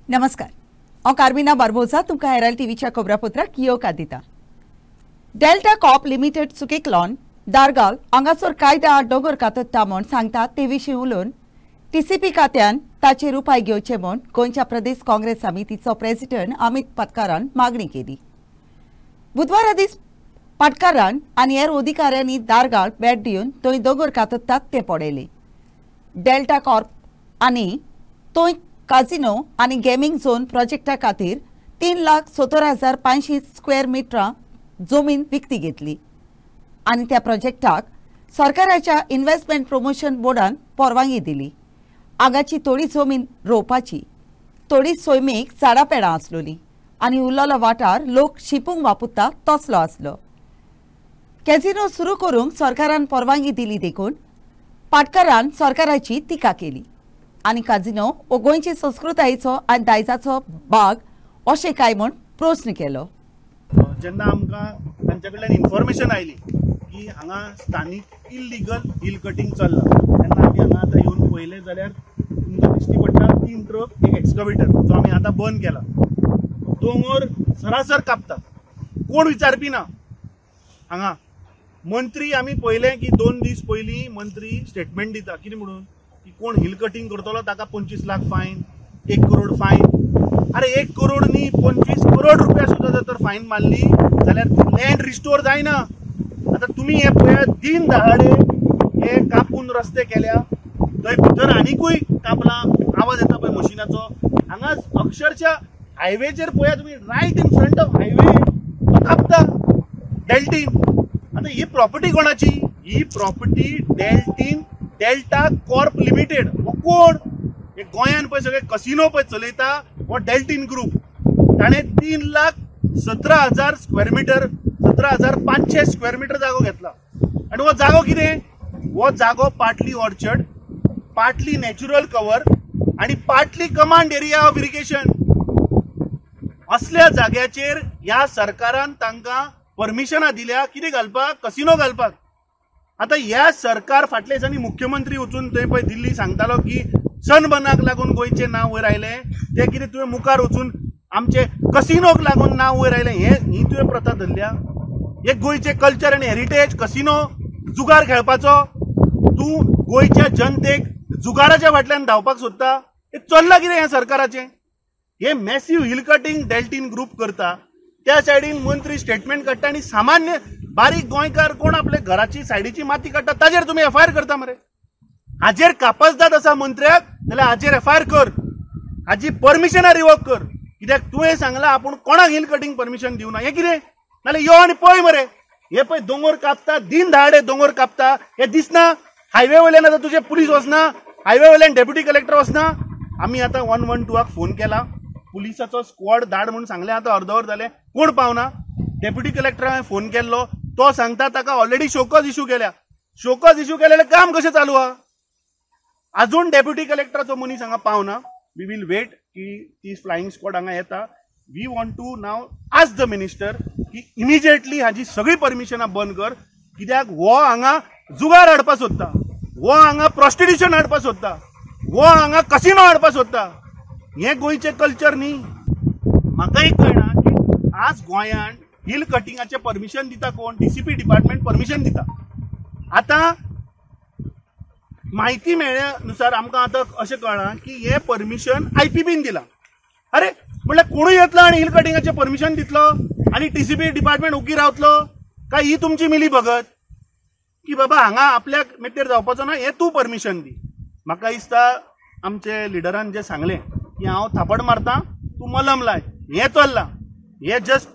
नमस्कार हांव कार्मिना बारबोसा तुमकां हेराल्ड टीव्हीच्या खबरापत्राक येवकार दिता। डेल्टा कॉप लिमिटेड चुकीक लावन दारगाल हांगासर कायदा आड दोंगर कातरता म्हूण सांगतात ते विशीं उलोवन टीसीपी खात्यान ताचेर उपाय घेवचे म्हूण गोंयच्या प्रदेश काँग्रेस समितीचो प्रेसिडेंट अमित पाटकारान मागणी केली। बुधवारा दीस पाटकारान आनी हेर अधिकाऱ्यांनी दारगाल भेट दिवन थंय दोंगर कातरतात ते पळयले। डेल्टा कॉर्प आनी थंय काजिनो आनी गेमिंग झोन प्रोजेक्टा खातीर 3,70,500 स्क्वेअर मिटरां जमीन विकती घेतली आनी त्या प्रोजेक्टाक सरकाराच्या इन्व्हेस्टमेंट प्रमोशन बोर्डान परवानगी दिली। हांगाची थोडी जमीन रोवपाची, थोडी सैमीक झाडां पेडां आसलोली आनी उरलेलो वाठार लोक शिंपूंक वापरता तसलो आसलो। कॅझिनो सुरू करूंक सरकारान परवानगी दिली देखून पाटकारान सरकाराची टिका केली आनी काजिनो हो गोंयची संस्कृतायेचो आनी दायजाचो भाग अशें काय म्हूण प्रश्न केलो। जेन्ना आमकां तांचे कडल्यान इन्फॉर्मेशन आयली की हांगा स्थानीक इल्लीगल हिल कटिंग चल्ला, तेन्ना आमी हांगा आतां येवन पळयलें जाल्यार तुमकां दिश्टी पडटा 3 ट्रक एक एक्सकवेटर जो आमी आतां बंद केला। दोंगर सरासर कापता, कोण विचारपी ना। हांगा मंत्री आमी पळयलें की 2 दीस पयलीं मंत्री स्टेटमेंट दिता कितें म्हणून की कोण हिल कटिंग करतलो ताका 25 लाख फायन, 1 करोड फायन। अरे 1 करोड न्ही 25 करोड रुपया सुद्दां जर फायन मारली जाल्यार लँड रिस्टोर जायना। आतां तुमी हे पळयात, दिन दहाडे हे कापून रस्ते केल्या, थंय भितर आनीकूय कापला, आवाज येता पळय मशिनाचो। हांगा अक्षरशः हायवेचेर पळया तुमी, right in front of highway कापता डेल्टीन। आता ही प्रॉपर्टी कोणाची? ही प्रॉपर्टी डेल्टा कॉर्प लिमिटेड। हो कोण? हे गोंयान पळय सगळे कसिनो पळय चलयता हो डेल्टीन ग्रुप। ताणे 3,17,000 स्क्वेअर मिटर, 17,500 स्क्वेअर मिटर जागो घेतला। आणि हो जागो कितें? हो जागो partly orchard, partly natural cover आणि partly command area of irrigation. असल्या जाग्याचेर ह्या सरकारान तांकां परमिशनां दिल्या कितें घालपाक? कसिनो घालपाक। आता ह्या सरकार फाटल्या दिसांनी मुख्यमंत्री वचून थंय पळय दिल्ली सांगतालो की सनबर्नाक लागून गोंयचें नांव वयर आयलें, ते कितें तुवें मुखार वचून आमचे कसिनोक लागून नांव वयर आयलें, ही तुवें प्रथा धरल्या? हे गोंयचे कल्चर आनी हेरिटेज कसिनो, जुगार खेळपाचो, तूं गोंयच्या जनतेक जुगाराच्या फाटल्यान धांवपाक सोदता? हे चल्लां कितें ह्या सरकाराचें? हे massive hill cutting Deltin group करता, त्या सायडीन मंत्री स्टेटमेंट काडटा आनी सामान्य बारीक गोंयकार कोण आपल्या घराची सायडीची माती काडटा ताजेर तुमी एफआयआर करता मरे? हाजेर कापासदाद आसा मंत्र्याक जाल्यार हाजेर एफआयआर कर, हाजी परमिशनां रिवोक कर। कित्याक तुवें सांगलां आपूण कोणाक हिल कटिंग परमिशन दिवना, हें कितें? नाल्यार यो आनी पळय मरे, हे पळय दोंगर कापता, दिन दहाडे दोंगर कापता, हे दिसना? हायवे वयल्यान आतां तुजे पुलीस वचना, हायवे वयल्यान डेप्युटी कलेक्टर वचना। आमी आतां 112 फोन केला, पुलिसाचो स्क्वॉड धाड म्हणून सांगलें, आतां अर्दवर जालें, कोण पावना। डेप्युटी कलेक्टराक हांवें फोन केल्लो, तो सांगता ताका ऑलरेडी शोकॉज इश्यू केल्या। शोकॉज इश्यू केलेलें काम कशें चालू आहा? अजून डेप्युटी कलेक्टराचो मनीस हांगा पावना। वी वील वेट की ती फ्लायिंग स्क्वॉड हांगा येता। वी वॉन्ट टू नाव आस्क द मिनिस्टर की इमिजिएटली हाजी सगळी परमिशनां बंद कर, कित्याक हो हांगा जुगार हाडपाक सोदता, हो हांगा प्रॉस्टिट्यूशन हाडपाक सोदता, हो हांगा कसिनो हाडपाक सोदता। हे गोंयचे कल्चर न्ही। म्हाका एक कळना की आज गोंयान हिल कटिंगाचे परमिशन दिता कोण? डीसीपी डिपार्टमेंट परमिशन दिता। आता माहिती मेळ्ळ्यानुसार आमकां आतां अशें कळ्ळां की हे परमिशन आयपीबीन दिला। अरे म्हळ्यार कोणूय येतलो आनी हिल कटिंगाचे परमिशन दितलो आनी टीसीपी डिपार्टमेंट उगी रावतलो काय? ही तुमची मिली भगत की बाबा हांगा आपल्याक मेतेर जावपाचो ना, हे तूं परमिशन दी। म्हाका दिसता आमचे लिडरान जें सांगलें की हांव थापड मारता, तूं मलम लाय, हें चल्लां। हे just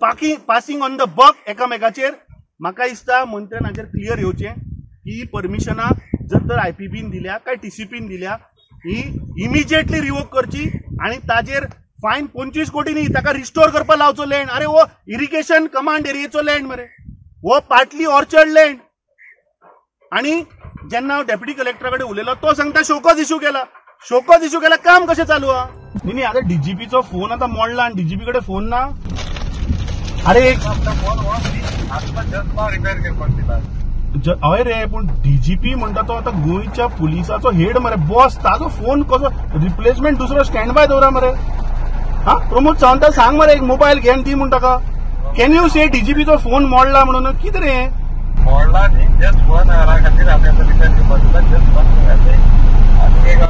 passing on the buck एकामेकाचेर। म्हाका दिसता मंत्र्यान हाचेर क्लियर येवचें की ही परमिशनां जर तर आयपीबीन दिल्या काय टीसीपीन दिल्या, ही इमिजिएटली रिवोक करची आनी ताजेर फायन 25 कोटी न्ही, ताका रिस्टोर करपाक लावचो लँड। अरे हो इरिगेशन कमांड एरियेचो लँड मरे, हो पार्टली ऑर्चर्ड लँड। आनी जेन्ना हांव डेप्युटी कलेक्टरा कडेन उलयलो, तो सांगता शोकॉज इश्यू केला। शोकॉज इश्यू केला, काम कशें चालू आहा? न्ही आतां डीजीपीचो फोन आतां मोडला आनी डीजीपी कडेन फोन ना। अरे हय रे, पूण डीजीपी म्हणटा तो आतां गोंयच्या पुलिसाचो हेड मरे, बॉस, ताजो फोन कसो रिप्लेसमेंट दुसरो स्टँड बाय दवरा मरे। हा प्रमोद सावंत सांग मरे एक मोबाईल घेवन दी म्हणटा का कॅन यू से डीजीपीचो फोन मोडला म्हणून कितें रे मोडला न्ही जस्ट 1 hour खातीर हांवें आतां रिटर्न बसला जस्ट 1 hour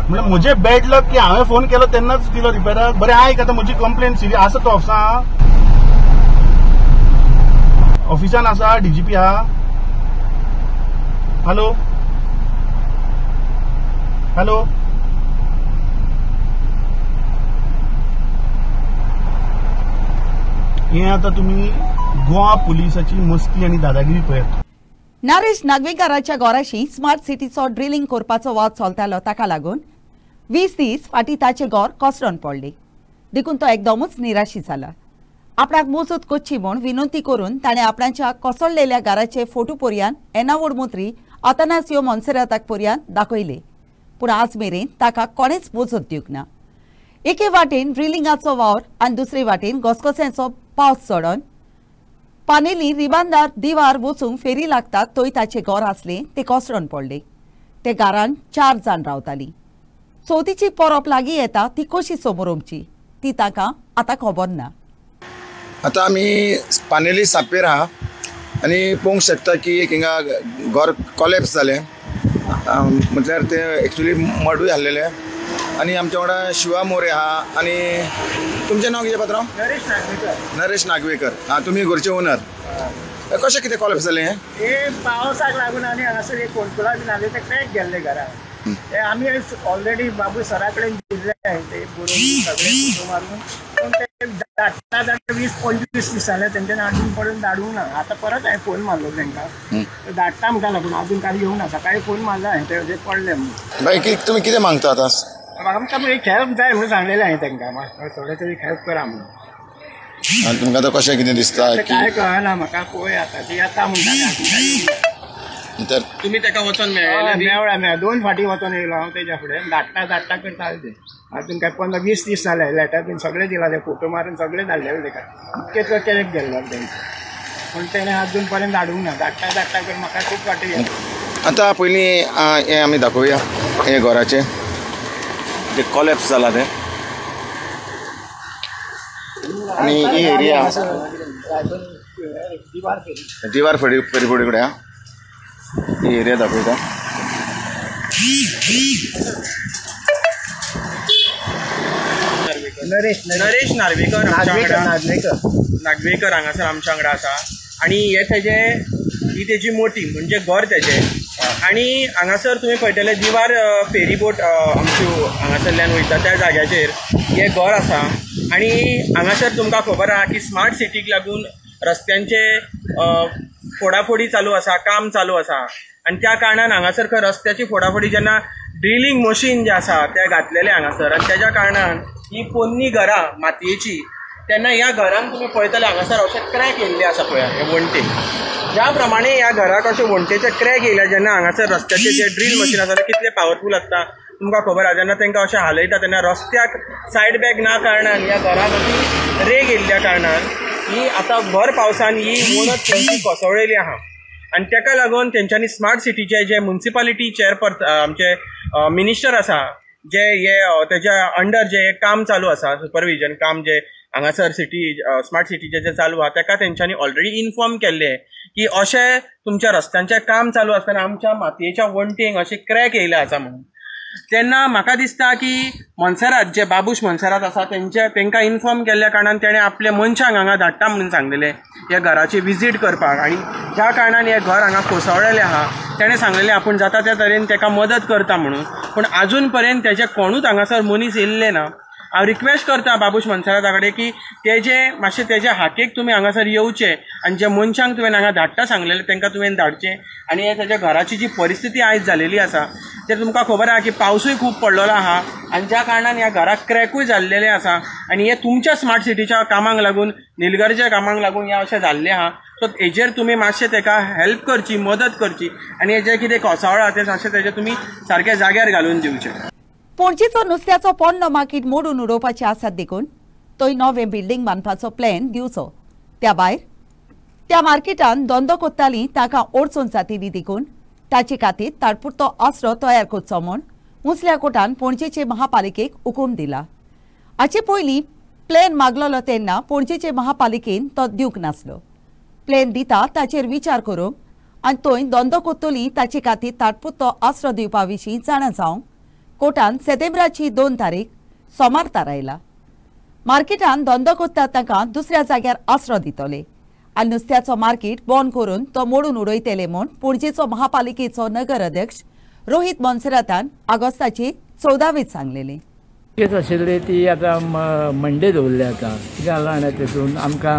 म्हणजे म्हजे बॅड लक की हांवें फोन केलो तेन्नाच दिलो रिपेराक बरें आयक आतां म्हजी कंप्लेन सिरियस आसा तो ऑफिसान आसा डीजीपी आहा हॅलो हॅलो हे आता तुम्ही गोवा पुलिसाची मस्ती आणि दादागिरी पळयात नरेश नागवेकराच्या घोराशी स्मार्ट सिटीचो ड्रिलिंग करपाचो वाद चलतालो ताका लागून 20 दीस फाटीं ताचें घर कोसळून पडलें देखून तो एकदमूच निराशी जाला आपणाक मजत करची म्हूण विनंती करून ताणें आपणाच्या कोसळलेल्या घराचे फोटो पर्यान एनावड मंत्री अतनासियो मोन्सेराताक पर्यान दाखयले पूण आज मेरेन ताका कोणेच मजत दिवंक ना एके वाटेन ड्रिलिंगाचो वावर आनी दुसरे वाटेन घसघस्यांचो पावस चडोन पानेली रिबांदार दिवार वचूंक फेरी लागतात तोय ताचें घर आसलें तें कोसळून पडलें ते घरान 4 जाण रावतालीं चवथीची परब लागीं येता ती कशी समोरवची ती ताका आतां खबर ना आतां आमी पानेली सापेर आहा आनी पळोवंक शकता की एक हिंगा घर कॉलेप्स जालें म्हटल्यार ते एक्चुली मडूय हाडलेले आनी आमच्या वांगडा शिवा मोरे आहा आनी तुमचें नांव कितें पात्रांव नरेश नागवेकर हां तुमी घरचे ओनर कशें कितें कॉलेप्स जालें हे पावसाक लागून आनी हांगासर एक कोणकुला बीन आसले ते क्रॅक गेल्ले घरान ते आमी ऑलरेडी बाबू सरा कडेन दिल्ले ते बरोवन सगळे फोटो मारून पूण ते धाडटा 20-25 दीस जाले तेंच्यानी अजून पर्यंत धाडूंक ना आतां परत हांवें फोन मारलो तांकां धाडटा म्हणटालो पूण अजून कांय येवंक ना सकाळीं फोन मारला हांवें ते पडले म्हणून बाय तुमी कितें मागता आतां आमकां एक हेल्प जाय म्हणून सांगलेलें हांवें तांकां थोडे तरी हेल्प करा म्हणून आनी तुमकां आतां कशें कितें दिसता काय कळना म्हाका पळय आतां ती येता म्हणटा तुमी ताका वचोन मेळ्ळा 2 फाटीं वचोन येयलो हांव तेज्या फुडें धाडटा करता ते अजून काय 15-20 दीस जाले लेटर बीन सगळे दिला ते फोटो मारून सगळे धाडलेले तेका इतकेच केलें गेल्लो तेंचे पूण तेणें अजून पर्यंत धाडूंक ना धाडटा कर म्हाका खूब फाटीं आतां पयलीं हें आमी दाखोवया हे घराचें जे कॉलेप्स जाला ते आनी ही एरिया दिवार फेरी फुडें कडेन ही एरिया दाखयता नरेश नार्वेकर हांगासर आमच्या वांगडा आसा आनी ही तेजी मोटी म्हणजे घर तेजें आनी हांगासर तुमी पळयतले दिवार फेरी बोट आमच्यो हांगासरल्यान वयता त्या जाग्याचेर हें घर आसा आनी हांगासर तुमकां खबर आहा की स्मार्ट सिटीक लागून रस्त्यांचे फोडाफोडी चालू आसा काम चालू आसा आनी त्या कारणान हांगासर खंय रस्त्याची फोडाफोडी जेन्ना ड्रिलींग मशीन जे आसा ते घातलेले हांगासर आनी तेज्या कारणान ही पोन्नी घरां मातयेची तेन्ना ह्या घरान तुमी पळयतले हांगासर अशे क्रॅक येयल्ले आसा पळय हे वणटेक ज्या प्रमाणे ह्या घराक अशे वणटेचे क्रॅक येयल्या जेन्ना हांगासर रस्त्याचे जे ड्रील मशीन आसा ते कितले पावरफूल आसता तुमकां खबर आहा जेन्ना तांकां अशें हालयता तेन्ना रस्त्याक सायड बॅग ना कारणान ह्या घराक अशी रेग येयल्ल्या कारणान ही आतां भर पावसान ही वणत तेंची कोसळ्ळेली आहा आनी ताका लागून तेंच्यांनी स्मार्ट सिटीचे जे म्युनिसिपालिटी चेअरपर्सन आमचे मिनिस्टर आसा जे हे तेज्या अंडर जे काम चालू आसा सुपरविजन काम जे हांगासर सिटी स्मार्ट सिटीचे जे चालू आहा ताका तेंच्यांनी ऑलरेडी इन्फॉर्म केल्ले की अशें तुमच्या रस्त्यांचें काम चालू आसतना आमच्या मातयेच्या वणटेक अशे क्रॅक येयले आसा म्हणून तेन्ना म्हाका दिसता की मोन्सेरात जे बाबूश मोन्सेरात आसा तांकां इन्फॉर्म केल्ल्या कारणान तेणें आपल्या मनशांक हांगा धाडटा म्हणून सांगलेलें ह्या घराची विजीट करपाक आनी ज्या कारणान हें घर हांगा कोसळलेलें आहा तेणें सांगलेलें आपूण जाता त्या तरेन ताका मदत करता म्हणून पूण आजून पर्यंत तेजे कोणूच हांगासर मनीस येयल्ले ना हांव रिक्वेस्ट करता बाबूश मोन्सेराता कडेन की मातशें तेजे हाकेक तुमी हांगासर येवचे आनी जे मनशांक तुवें हांगा धाडटा सांगलेलें तांकां तुवें धाडचें आनी हे तेज्या घराची जी परिस्थिती आयज जालेली आसा ते तुमकां खबर आहा की पावसूय खूब पडलेलो आहा आनी ज्या कारणान ह्या घराक क्रॅकूय जाल्लेले आसा आनी हे तुमच्या स्मार्ट सिटीच्या कामाक लागून निलगरच्या कामाक लागून हे अशें जाल्लें आहा सो हेजेर तुमी मातशें ताका हेल्प करची मदत करची आनी हे जे कितें कोसळ्ळा तें मातशें तेजें तुमी सारकें जाग्यार घालून दिवचें पणजेचो नुस्त्याचो पोरणो मार्केट मोडून उडोवपाचे आसात देखून थंय नवें बिल्डींग बांदपाचो प्लॅन दिवचो त्या भायर त्या मार्केटान धंदो कोत्तालीं ताका ओडचून जातली देखून ताचे खातीर तात्पुरतो आसरो तयार करचो म्हूण मुसल्या कोर्टान पणजेचे महापालिकेक हुकूम दिला हाचे पयलीं प्लेन मागलोलो तेन्ना पणजेचे महापालिकेन तो दिवंक नासलो. प्लेन दिता ताचेर विचार करूंक आनी थंय धंदो कोत्तोली ताचे खातीर तात्पुरतो आसरो दिवपा विशीं जाणा जावंक कोर्टान सप्टेंबराची 2 तारीख सोमार थारायला. मार्केटान धंदो कोत्ता ताका दुसऱ्या जाग्यार आसरो दितले आनी नुस्त्याचो मार्केट बंद करून तो मोडून उडयतले म्हूण पणजेचो महापालिकेचो नगर अध्यक्ष रोहित मोन्सेरातान ऑगस्टाची 14वीत सांगलेली. केस आशिल्ली ती आतां मंडे दवरली आतां कितें जालां जाणा तेतून आमकां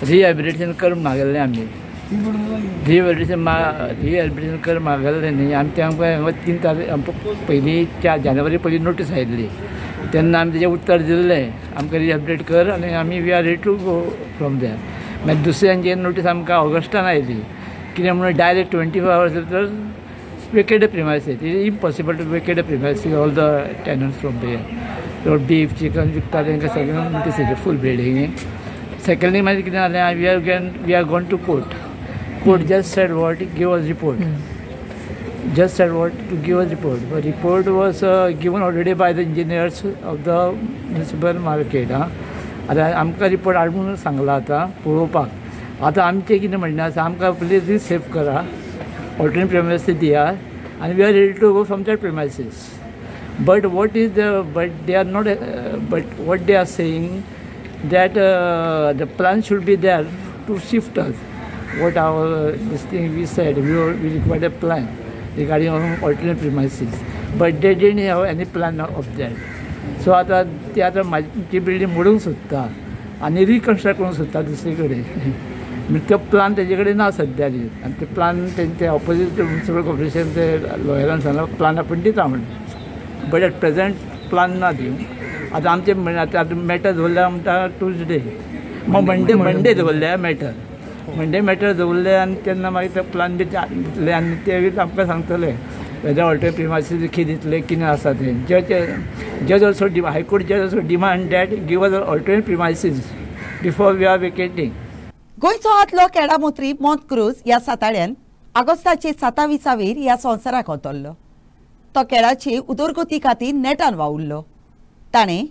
रिहॅबिलिटेशन कर मागल्लें आमी रिहॅबिलिटेशन कर मागल्लें न्ही आमी आमकां 3 तारीख पयलीं 4 जानेवारी पयलीं नोटीस आयिल्ली तेन्ना आमी तेजें उत्तर दिल्लें आमकां रिहॅबिलिटेट कर आनी आमी we are ready to go from there. मागीर दुसऱ्यांची नोटीस आमकां ऑगस्टान आयली कित्याक म्हणून डायरेक्ट 24 hours भितर vacate the premises. It is impossible to vacate the premises, all the tenants from there. So beef, chicken, Victoria, this is a full building. Secondly, we are going to court. Court just said what? Give us report. Just said what? To give us report. The report was given already by the engineers of the municipal market. आता आमकां report हाडून सांगला आतां पळोवपाक. आतां आमचें कितें म्हणणें आसा आमकां प्लीज रिसेव करा alternate premises Diya and we are ready to go from that premises. But what they are not, but what they are saying that the plan should be there to shift us. What this thing we said, we required a plan regarding alternate premises. But they didn't have any plan of that. So आता ती आतां माझी building मोडूंक सोदता आनी reconstruct करूंक सोदता दुसरे कडेन. तो प्लान तेजे कडेन ना सद्या आनी ते प्लान तेंचे ऑपोजीट म्युनिसिपल कॉर्पोरेशन ते लॉयरान सांगला प्लान आपण दिता म्हणून. बट एट प्रेझेंट प्लान ना दिवंक. आतां आमचे आतां मॅटर दवरल्या म्हणटा ट्युजडे मंडे दवरल्या मॅटर दवरले आनी तेन्ना मागीर ते प्लान बी दितले आनी ते आमकां सांगतले वेदर ऑल्टरनेट प्रिमायसीस कितें दितले कितें आसा तें. जज ऑल्सो हायकोर्ट जज also demand that give us alternate premises before we R वेकेटिंग. गोंयचो आदलो खेळा मंत्री मोंत क्रूज ह्या साताड्यान ऑगस्टाचे 27 ह्या संवसाराक वतल्लो. तो खेळाचे उदरगती खातीर नेटान वावुरलो. ताणें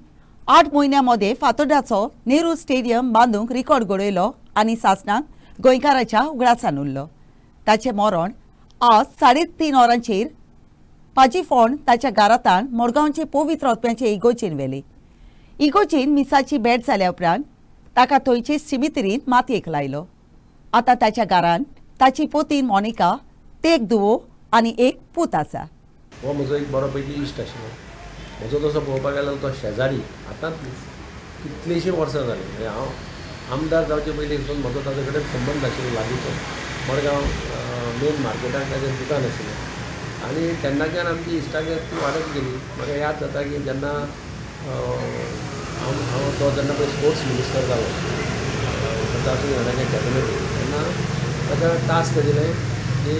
8 म्हयन्यां मदें फातोर्डाचो नेहरू स्टेडियम बांदूंक रिकॉर्ड घडयलो आनी सासणाक गोंयकाराच्या उगडासान उरलो. ताचें मरण आज 3:30 वरांचेर पाजीफोंड ताच्या घरांतान मडगांवचे पवित्र आत्म्याचे इगोर्जीन व्हेले. इगोर्जीन मिसाची भेट जाल्या उपरांत ताका थंयचे सिमित्रींत मातयेक लायलो. आतां ताच्या घरांत ताची पोतीन मोनिका, ते एक धुवो आनी एक पूत आसा. हो म्हजो एक बरो पैकी इश्ट आशिल्लो. म्हजो तसो पळोवपाक गेल्यार तो शेजारी आतांच कितलींशीं वर्सां जालीं. म्हणजे हांव आमदार जावचे पयलीं म्हजो ताजे कडेन संबंद आशिल्लो लागींचो. मडगांव मेन मार्केटाक ताजें दुकान आशिल्लें आनी तेन्नाच्यान आमची इश्टागत वाडत गेली. म्हाका याद जाता की जेन्ना हांव तो जेन्ना पळय स्पोर्ट्स मिनिस्टर जालो तातूंत हांगाच्या कॅबिनेटीन तेन्ना ताका टास्क दिलें की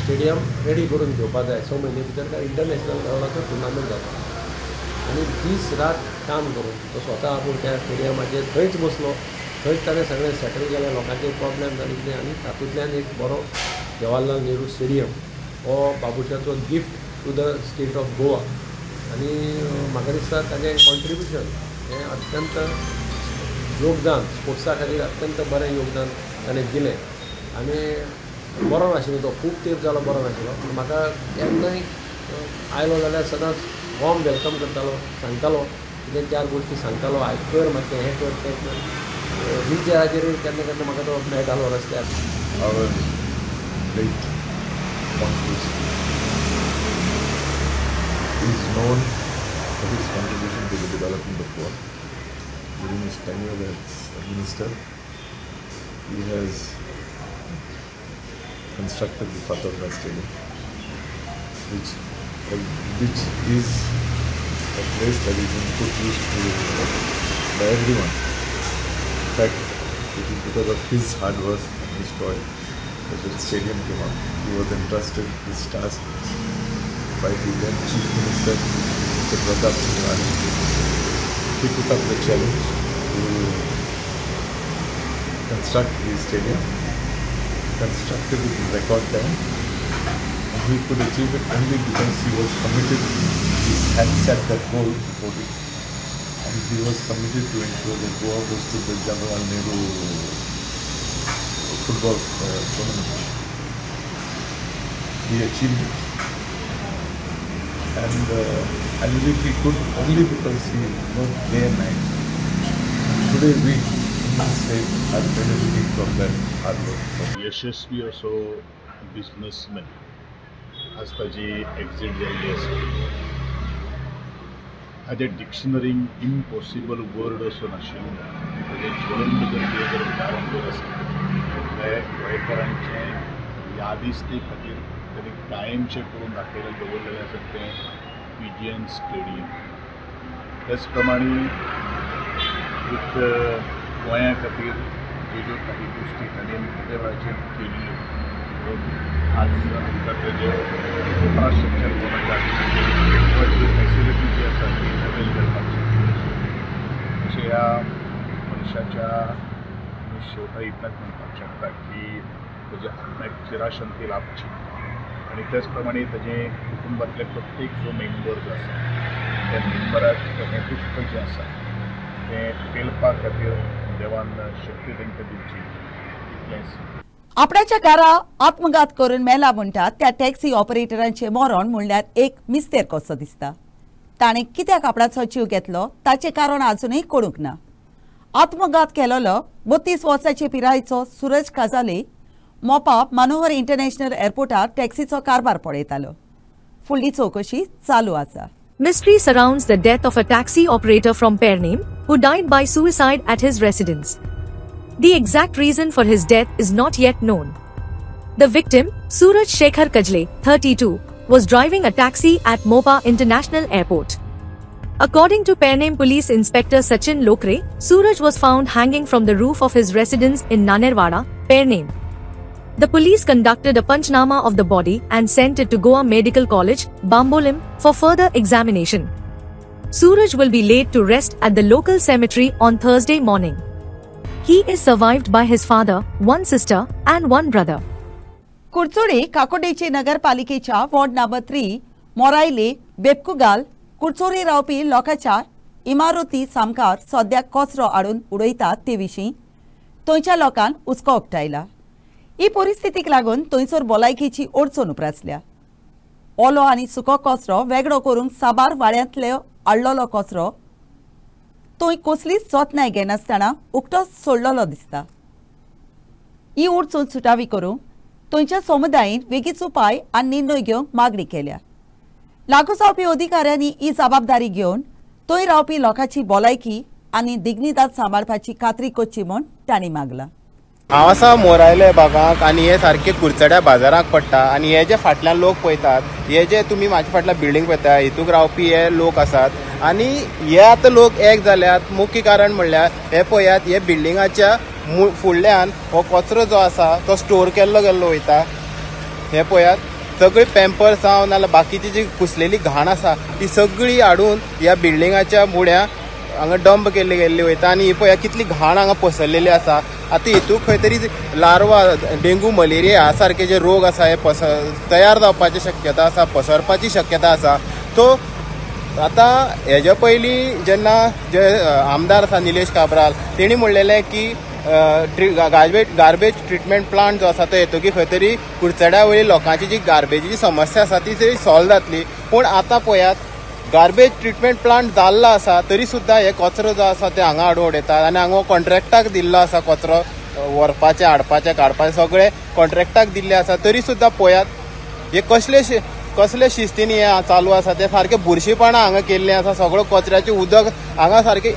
स्टेडियम रेडी करून घेवपाक जाय. 6 म्हयने भितर काय इंटरनॅशनल लेवलाचो टुर्नामेंट जाता आनी दीस रात काम करून तो स्वता आपूण त्या स्टेडियमाचेर थंयच बसलो. थंयच ताणें सगळें सेटल केलें लोकांचे प्रॉब्लेम जाले कितें आनी तातूंतल्यान एक बरो जवाहरलाल नेहरू स्टेडियम हो बाबुशाचो gift to the state of Goa. आनी म्हाका दिसता ताजें कॉन्ट्रिब्युशन हें अत्यंत योगदान स्पोर्ट्सा खातीर अत्यंत बरें योगदान ताणें दिलें. आनी बरो नाशिल्लो तो खूब तेंप जालो बरो नाशिल्लो. म्हाका केन्नाय आयलो जाल्यार सदांच वॉर्म वेलकम करतालो, सांगतालो कितें 4 गोश्टी सांगतालो, आयज कर मातशें हें कर तें कर. व्हिलचॅराचेर केन्ना केन्ना म्हाका तो मेळटालो रस्त्यार. Our late Montcruz is known for his contribution to the development of Goa. During his tenure as a minister, he has constructed the Fatorda Stadium, which is a place that is being put use to by everyone. In fact, it is because of his hard work and his toil that the stadium came up. He was entrusted this task by the then Chief Minister, Mr. Pratap Singh Rani. He took up the challenge to construct the stadium, constructed it in record time, and he could achieve it only because he was committed. He had set that goal before the and he was committed to ensure that Goa hosted the Jawaharlal Nehru football tournament. He achieved it, and I believe he could only because he worked day and night. Today we in this state are benefiting from that hard work. यशस्वी असो businessman आज ताजी exit जाल्ली आसा. ताजे डिक्शनरीन impossible word असो नाशिल्लो. ताजे जिवन भितर कितें जर उदाहरण जर आसा जाल्यार गोंयकारांचे यादिस्ते खातीर ताणें कायमचें करून दवरलेलें आसा तें PGN स्टेडियम. त्याच प्रमाणे एक गोंया खातीर ज्यो काही गोष्टी ताणें त्या वेळाचेर केल्ल्यो आज आमकां तेजे इन्फ्रास्ट्रक्चर कोणाच्या फॅसिलिटी जी आसा ती अवेल करपाक शकता. अशें ह्या मनशाच्या आमी शेवटा इतलेंच म्हणपाक शकता की तेजे आत्म्याक चिराशांती लाभची आनी त्याच प्रमाणे ताजे कुटुंबातले प्रत्येक जो मेंबर जो आसा त्या मेंबराक हें दुख्ख जें आसा तें पेलपा खातीर देवान शक्ती तांकां दिवची इतलेंच. आपणाच्या घरा आत्मघात करून मेला म्हणटात त्या टॅक्सी ऑपरेटरांचे मरण म्हणल्यार एक मिस्तेर कसो दिसता. ताणें कित्याक आपणाचो जीव घेतलो ताचें कारण अजूनय कळूंक ना. आत्मघात केलोलो 32 वर्सांचे पिरायेचो सूरज काजाले मोपा मनोहर इंटरनॅशनल एअरपोर्टार टॅक्सीचो कारभार पळयतालो. फुडली चौकशी चालू आसा. Mystery surrounds the death of a taxi operator from Pernem, who died by suicide at his residence. The exact reason for his death is not yet known. The victim, Suraj Shekhar Kajle, 32, was driving a taxi at Mopa International Airport. According to Pernem Police Inspector Sachin Lokre, Suraj was found hanging from the roof of his residence in Nanerwada, Pernem. The police conducted a panchnama of the body and sent it to Goa Medical College, Bambolim, for further examination. Suraj will be laid to rest at the local cemetery on Thursday morning. He is survived by his father, one sister, and one brother. Kudchade काकोडेचे नगरपालिकेच्या ward number 3 मोरायले बेपकुगाल Kudchade रावपी लोकांच्या इमारती सामकार सद्याक कचरो हाडून उडयतात ते विशीं थंयच्या लोकांन हुस्को उक्तायला. ही परिस्थितीक लागून थंयसर भलायकेची अडचण उप्रासल्या. ओलो आनी सुको कचरो वेगळो करूंक साबार वाड्यांतलो हाडलोलो कचरो थंय कसलीच जतनाय घेनासतना उक्तोच सोडलोलो दिसता. ही अडचण सुटावी करूंक थंयच्या समुदायान वेगीच उपाय आनी निर्णय घेवंक मागणी केल्या. लागू जावपी अधिकाऱ्यांनी ही जबाबदारी घेवन थंय रावपी लोकांची भलायकी आनी दिग्निदाद सांबाळपाची खात्री करची म्हूण तांणी मागला. हांव आसा मोरायले भागांक आनी हे सारके कुडचड्या बाजाराक पडटा आनी हे जे फाटल्यान लोक पळयतात हे जे तुमी म्हाज्या फाटल्यान बिल्डींग पळयता हितूंक रावपी हे लोक आसात आनी हे आतां लोक एक जाल्यात. मुख्य कारण म्हणल्यार हे पळयात हे बिल्डिंगाच्या फुडल्यान हो कचरो जो आसा तो स्टोर केल्लो वयता. हे पळयात सगळी पॅम्पर्स जावं नाल्यार बाकीची जी कुसलेली घाण आसा ती सगळी हाडून ह्या बिल्डिंगाच्या मुड्या हांगा डंप केल्ली वयता आनी ही पळया कितली घाण हांगा पसरलेली आसा. आतां हितूंक खंय तरी लार्वा डेंगू मलेरिया ह्या सारके जे रोग आसा हे तयार जावपाची शक्यता आसा पसरपाची शक्यता आसा. तो आतां हेज्या पयलीं जेन्ना जे आमदार आसा निलेश काब्राल तेणी म्हणलेलें की गार्बेज ट्रिटमेंट प्लांट जो आसा तो येतकीर खंय तरी कुडचड्या वयली लोकांची जी गार्बेजीची समस्या आसा ती तरी सॉल्व जातली. पूण आतां पळयात गार्बेज ट्रिटमेंट प्लांट जाल्लो आसा तरी सुद्दां हे कचरो जो आसा ते हांगा हाडून उडयतात आनी हांगा कॉन्ट्रॅक्टाक दिल्लो आसा कचरो व्हरपाचें हाडपाचें काडपाचें सगळें कॉन्ट्रॅक्टाक दिल्लें आसा. तरी सुद्दां पळयात हे कसले शिस्तीन हे चालू आसा ते सारकें बुरशीपणां हांगा केल्लें आसा. सगळो कचऱ्याचें उदक हांगा सारकें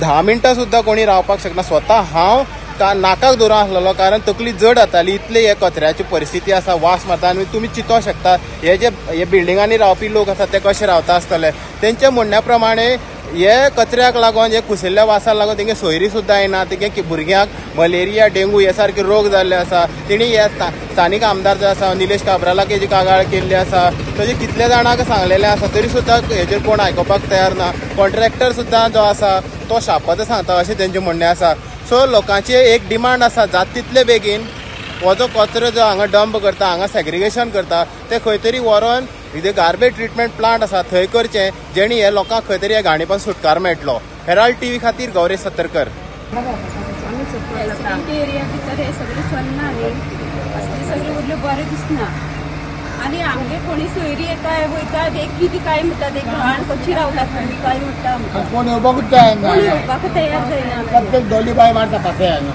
10 मिनटां सुद्दां कोणी रावपाक शकना. स्वता हांव नाकाक धरून आसलेलो कारण तकली जड जाताली इतले हे कचऱ्याची परिस्थिती आसा. वास मारता आनी तुमी चिंतोंक शकता हे बिल्डिंगांनी रावपी लोक आसा ते कशे रावता आसतले. तेंच्या म्हणण्या प्रमाणे हे कचऱ्याक लागून हे कुशिल्ल्या वासाक लागून तेंगे सोयरी सुद्दां येना. तेंगे भुरग्यांक मलेरिया डेंगू हे सारके रोग जाल्ले आसा. तेणी हे स्थानीक आमदार जो आसा निलेश काब्रालाक हेजी कागाळ केल्ली आसा. तशें कितले जाणांक सांगलेलें आसा तरी सुद्दां हेजेर कोण आयकपाक तयार ना. कॉन्ट्रॅक्टर सुद्दां जो आसा तो शापत सांगता अशें तेंचें म्हणणें आसा. सो लोकांची एक डिमांड आसा जात तितले बेगीन हो जो कचरो जो हांगा डंप करता हांगा सेग्रिगेशन करता ते खंय तरी व्हरून जे गार्बेज ट्रिटमेंट प्लांट आसा थंय करचें जेणी हे लोकांक खंय तरी ह्या घाणीपासून सुटकार मेळटलो. हेराल्ड टीव्ही खातीर गौरेश सतरकर. एरिया भितर हे सगळें चलना न्ही, असले सगळे उरले बरें दिसना. आनी आमगे कोणी सोयरी येता वयतात एक कितें काय म्हणटात, एक घाण कशी रावतात आमी काय म्हणटा, कोण येवपाकूच जायना, कोण येवपाक तयार जायना. प्रत्येक डोली बाय मारता पासयना.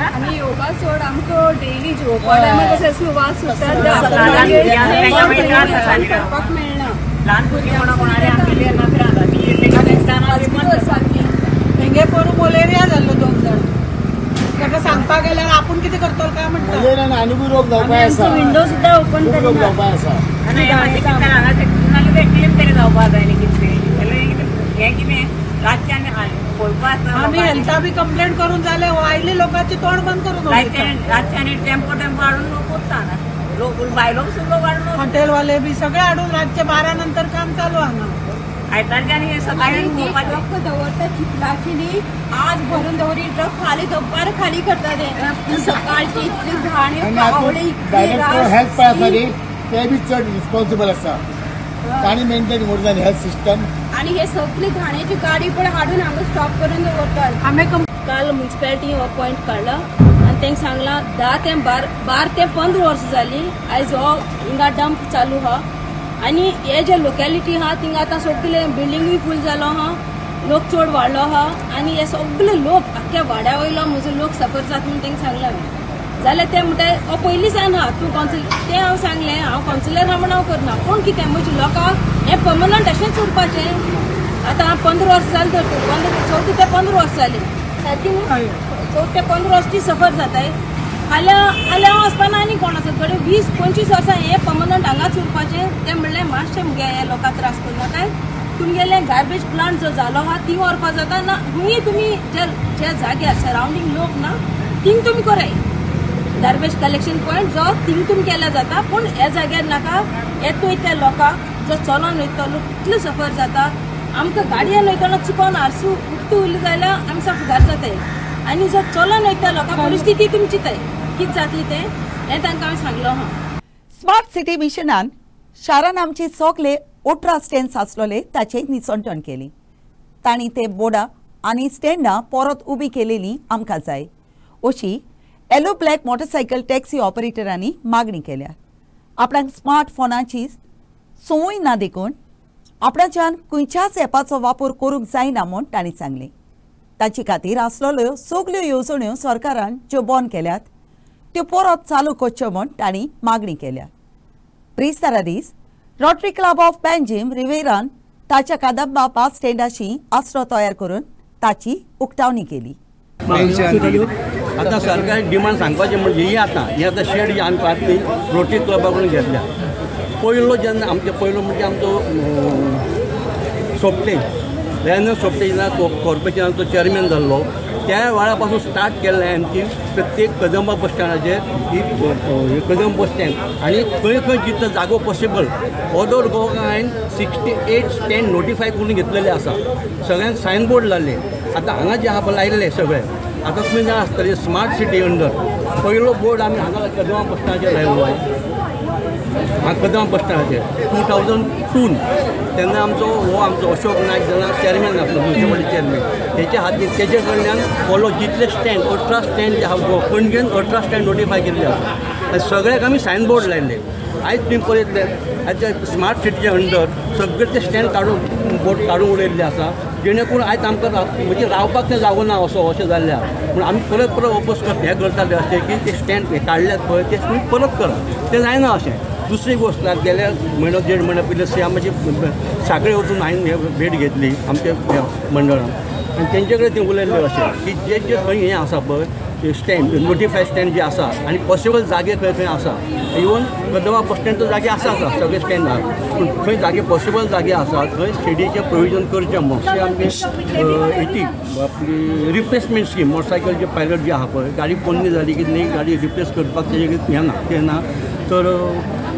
आनी येवपाक सोड आमकां डेली जेवपाक टायमार कशें असलो वास सुट्टा करपाक मेळना. ल्हान भुरगीं कोणाकोणाले आमगेले हेंगे पडून मलेरिया जाल्लो 2 जाण. ताका सांगपाक गेल्यार आपूण कितें करतलो काय म्हणटा. मलेरियान आनीकूय रोग जावपाक आसा, विंडो सुद्दां ओपन रोग जावपाक आसा. क्लीन तरी जावपाक जाय न्ही कितें हें कितें रातच्यान पळोवपाक आमी हेल्था बी कंप्लेंट करून जाले आयले लोकांचे तोंड बंद करून रातच्यानी टेम्पो हाडून लोक लोक बायलो सुद्दां हाडून हॉटेलवाले बी सगळे हाडून रातचे 12 नंतर काम चालू हांगा. आयतारच्यानी सकाळी ट्रक दवरता चिखलाची न्ही, आज भरून दवरी ट्रक खाली दपार खाली करता ते सकाळची इतली घाण डायरेक्टर हेल्थ पळय आसा न्ही ते बी चड रिस्पॉन्सिबल आसा. तांणी maintain more than health system. आणि हे सगळी घाण्याची गाडी पण हाडून हांगा स्टॉप करून दवरतात. आमी काल म्युन्सिपॅलिटी हो पॉयंट काडला आनी तांकां सांगला 10 ते 15 वर्सां जालीं आयज हो हिंगा डंप चालू आहा. आनी हे जे लोकॅलिटी आहा थिंगा आतां सगळे बिल्डिंगूय फूल जालो आहा, लोक चड वाडलो आहा आनी हे सगळे लोक आख्या वाड्या वयलो म्हजो लोक सफर जाता म्हणून तांकां सांगला. जाल्यार ते म्हणटात हो पयलीं सान आहा तूं ते हांव सांगलें हांव कावन्सिलर आहा म्हण हांव करना, पूण कितें म्हज्या लोकांक हें पर्मनंट अशेंच उरपाचें. आतां 15 वर्सां जालीं तर 14 ते 15 वर्सां जालीं सारकी न्हू, 14 ते 15 वर्सां ती सफर जाताय. हाल्या वचपाना आनी कोण आसा कडेन 20-25 वर्सां हे पर्मनंट हांगाच उरपाचें. तें म्हणलें मातशें मुगे हे लोकांक त्रास करना काय, तुमगेले गार्बेज प्लांट जो जालो आहा थिंग व्हरपा जाता ना, हुंय तुमी जे जाग्यार सरावंडींग लोक ना थिंग तुमी कराय गार्बेज कलेक्शन पॉयंट जो थिंग तुमी केल्या जाता. पूण ह्या जाग्यार नाका. येतोय त्या लोकांक जो चलोन वयता लोक कितलो सफर जाता. आमकां गाडयेन वयतना चुकोन आरसू उक्ती उरली जाल्यार आमी सफर जाताय. आनी जो चलोन वयता लोकां परिस्थिती तुमी चिंताय कितें जातली तें हें तांकां हांवें सांगलो आहा. स्मार्ट सिटी मिशनान शारान आमचे सगळे 18 स्टँड्स आसलोले ताचे निसंटण केली. तांणी ते बोर्डां आनी स्टँडां परत उबी केलेली आमकां जाय अशी येलो ब्लॅक मोटरसायकल टॅक्सी ऑपरेटरांनी मागणी केल्या. आपणाक स्मार्टफोनाची संवय ना देखून आपणाच्यान खंयच्याच एपाचो वापर करूंक जायना म्हूण तांणी सांगलें. ताचे खातीर आसलेल्यो सगल्यो येवजण्यो सरकारान ज्यो बंद केल्यात त्यो परत चालू करच्यो म्हूण तांणी मागणी केल्या. ब्रिस्तारा दीस रोटरी क्लब ऑफ पॅन्जिम रिवेरान ताच्या कादंबा बस स्टँडाची आसरो तयार करून ताची उक्तावणी केली. आता सरकार डिमांड सांगपाचें म्हणजे ही आतां शेड जी आमी पार्टी रोटरी क्लबा कडून घेतल्या. पयलो जेन्ना पयलो म्हणजे आमचो सोपटे दयानंद सोपटे जेन्ना कॉर्पोरेशनाचो चेअरमॅन जाल्लो त्या वेळा पासून स्टार्ट केल्लें आमची प्रत्येक कदंबा बस स्टँडाचेर ही कदंब बस स्टँड आनी खंय खंय जितलो जागो पॉसिबल ऑदर गोवा हांवें 68 स्टँड नोटिफाय करून घेतलेले आसा. सगळ्यांक सायन बोर्ड लायले. आतां हांगा जे आहा पळय लायिल्ले सगळे आतां तुमी जाणा आसतले स्मार्ट सिटी अंडर पयलो बोर्ड आमी हांगा कदंबा बस स्टँडाचेर लायिल्लो कदंबा बस स्टँडाचेर 2002 तेन्ना आमचो अशोक नायक जेन्ना चेअरमॅन आसलो म्युनिसिपल चेअरमॅन तेच्या खातीर तेजे कडल्यान फॉलो जितले स्टँड 18 स्टँड जे आहा पणजेन 18 स्टँड नोटिफाय केल्ले आसा आनी सगळ्याक आमी सायन बोर्ड लायले. आयज तुमी पळयतले आयच्या स्मार्ट सिटीच्या अंडर सगळे ते स्टँड बोर्ड काडून उडयल्ले आसा जेणे करून आयज आमकां म्हणजे रावपाक तें जागो ना अशें जाल्लें आहा. पूण आमी परत वापस हें करताले अशें की ते स्टँड काडल्यात पळय ते तुमी परत करप तें जायना अशें. दुसरी गोश्ट गेल्या म्हयनो 1.5 म्हयन्या पयलीं सीएमाची साखळे वचून हांवें भेट घेतली आमच्या मंडळान आनी तेंचे कडेन थंय उलयल्लें अशें की जे खंय हें आसा पळय स्टँड नोटिफाय स्टँड जे आसा आनी पॉसिबल जागे खंय खंय आसा इवन कदंबा बस स्टँड जागे आसा सगळे स्टँड आहा पूण खंय जागे पॉसिबल जागे आसा थंय स्टेडीचें प्रोविजन करचें म्हणून अशें आमी हेची आपली रिप्लेसमेंट स्कीम मोटरसायकल जे पायलट जे आहा पळय गाडी पोरणी जाली की न्ही गाडी रिप्लेस करपाक तेजे हें ना तर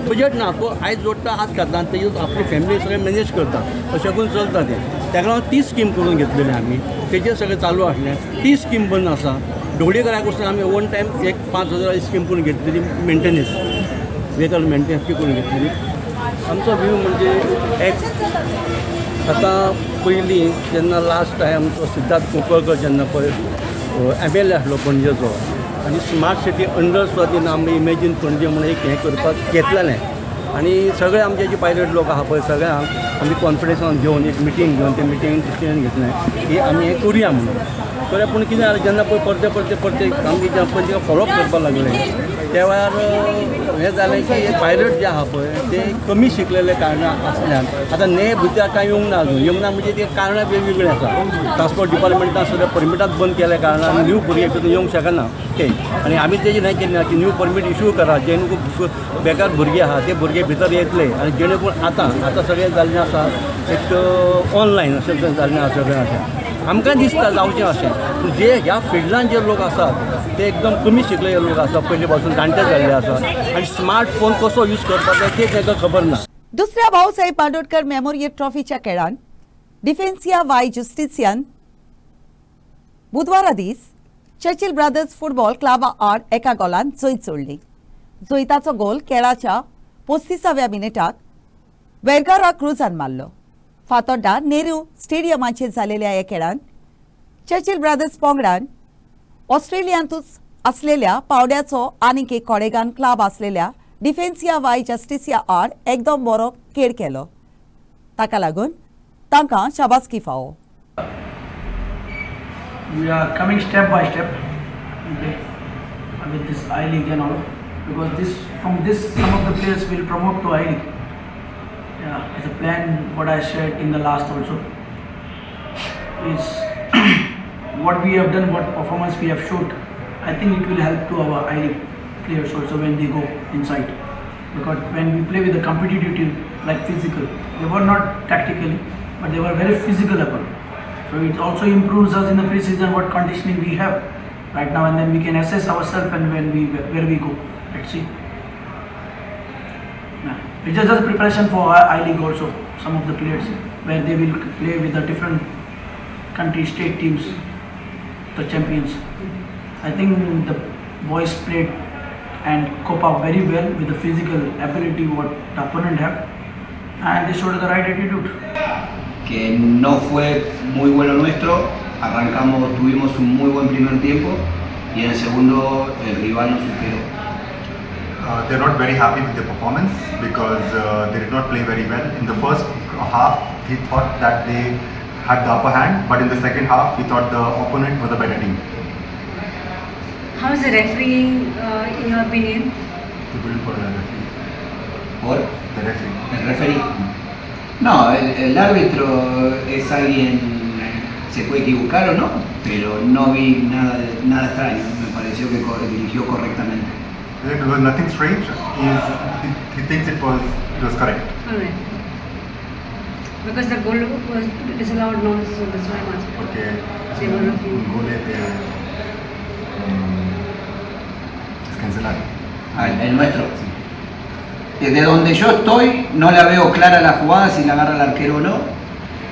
बजेट ना तो आयज जोडटा आज खाता आनी तेजेर आपली फॅमिली सगळें मॅनेज करता अशें करून चलता तें. ताका लागून ती स्कीम करून घेतलेली आमी तेजेर सगळें चालू आसलें. ती स्कीम बंद आसा. ढोडेकाराक वचून आमी वन टायम एक 5,000 स्कीम करून घेतलेली मेंटेनन्स वेहिकल मेंटेनन्सची करून घेतलेली आमचो व्यू म्हणजे एक आतां पयलीं जेन्ना लास्ट टायम तो सिद्धार्थ कुंकळकर जेन्ना पळय MLA आसलो पणजेचो आनी स्मार्ट सिटी अंडर सुद्दां तेन्ना आमी इमेजीन पणजे म्हणून एक हें करपाक घेतलेलें आनी सगळे आमचे जे पायलट लोक आहा पळय सगळ्यांक आमी कॉन्फिडन्सान घेवन एक मिटींग घेवन ते मिटींगेन डिसिजन घेतलें की आमी हें करुया म्हणून करूया. पूण कितें जालें जेन्ना पळय परते आमी पणजे फॉलोअप करपाक लागले त्या वेळार हें जालें की पायलट जे आहा पळय ते कमी शिकलेले कारणां आसल्यान आतां नये भुरग्याक कांय येवंक ना अजून येवंक ना म्हणजे ते कारणां वेगवेगळीं आसा. ट्रान्सपोर्ट डिपार्टमेंटान सगळ्या परमिटाक बंद केल्या कारणान न्यू भुरगे तितून येवंक शकना ते आनी आमी तेजें हें केलें ना की न्यू परमीट इश्यू करा जेणे बेकार भुरगे आहा ते भुरगे भितर येतले आनी जेणे करून आतां सगळें जाल्लें आसा एक ऑनलायन अशें जाल्लें आसा सगळें अशें आमकां दिसता जावचें अशें. पूण जे ह्या फिल्डान जे लोक आसात ते एकदम कमी शिकलेले लोक आसा पयलीं पासून जाणटे जाल्ले आसा आनी स्मार्टफोन कसो यूज करपाक जाय ते तांकां खबर ना. दुसऱ्या भाऊसाहेब बांदोडकर मेमोरियल ट्रॉफीच्या खेळान डिफेन्सिया वाय जुस्टिसियान बुधवारा दीस चर्चिल ब्रदर्स फुटबॉल क्लबा आड एका गोलान जैत सोडली. जैताचो गोल खेळाच्या 35व्या मिनिटाक वेरगारा क्रुजान मारलो. फातोड्डा नेहरू स्टेडियमाचेर जालेल्या ह्या खेळान चर्चिल ब्रदर्स पंगडान ऑस्ट्रेलियांतूच असलेल्या पावड्याचो आनीक एक कोडेगान क्लब असलेल्या डिफेन्सिया वाय जस्टिसिया आड एकदम बरो खेळ केलो. ताका लागून तांकां शाबासकी फावो. We are coming step by step, okay, with this I League and all, because from this some of the players will promote to I League. Yeah, as a plan, what I shared in the last also is what we have done, what performance we have showed. I think it will help to our I League players also when they go inside, because when we play with a competitive team like physical, they were not tactically, but they were very physical about. So it also improves us in the pre-season what conditioning we have right now, and then we can assess ourselves and where we go. Let's see. It's just preparation for I League also. Some of the players where they will play with the different country state teams, the champions. I think the boys played and cope up very well with the physical ability what the opponent have, and they showed the right attitude. Que no fue muy bueno nuestro, tuvimos un muy buen primer tiempo y en el segundo el rival nos superó. They're not very happy with their performance because they did not play very well. In the first half, we thought that they had the upper hand, but in the second half, we thought the opponent was the better team. How is the refereeing, in your opinion? The bill for the referee. ¿Por? The referee. El referee. No, el árbitro es alguien, se puede equivocar o no, pero no vi nada extraño, me pareció que dirigió correctamente. There was nothing strange, he thinks it was correct. Alright. Because the goal was disallowed, no, so that's why I'm asking. Porque They were un gol es cancelado. El nuestro. De donde yo estoy no la veo clara la jugada si la agarra el arquero o no,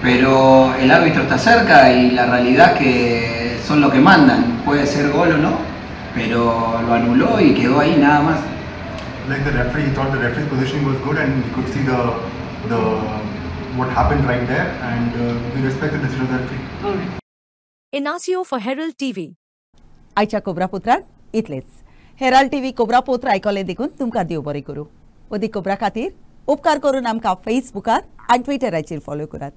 pero el árbitro está cerca y la realidad que son los que mandan, puede ser gol o no, pero lo anuló y quedó ahí nada más. Like the referee, he thought the referee's positioning was good and he could see the what happened right there, and we respect the decision of the referee. Inacio for Herald TV. आयच्या कोबरापुत्रान इतलेच. Herald TV कोबरापुत्र आयकले देखून तुमकां देव बरें करूं. अदीक खबरां खातीर उपकार करून आमकां फेसबुकार आनी ट्विटराचेर फॉलो करात.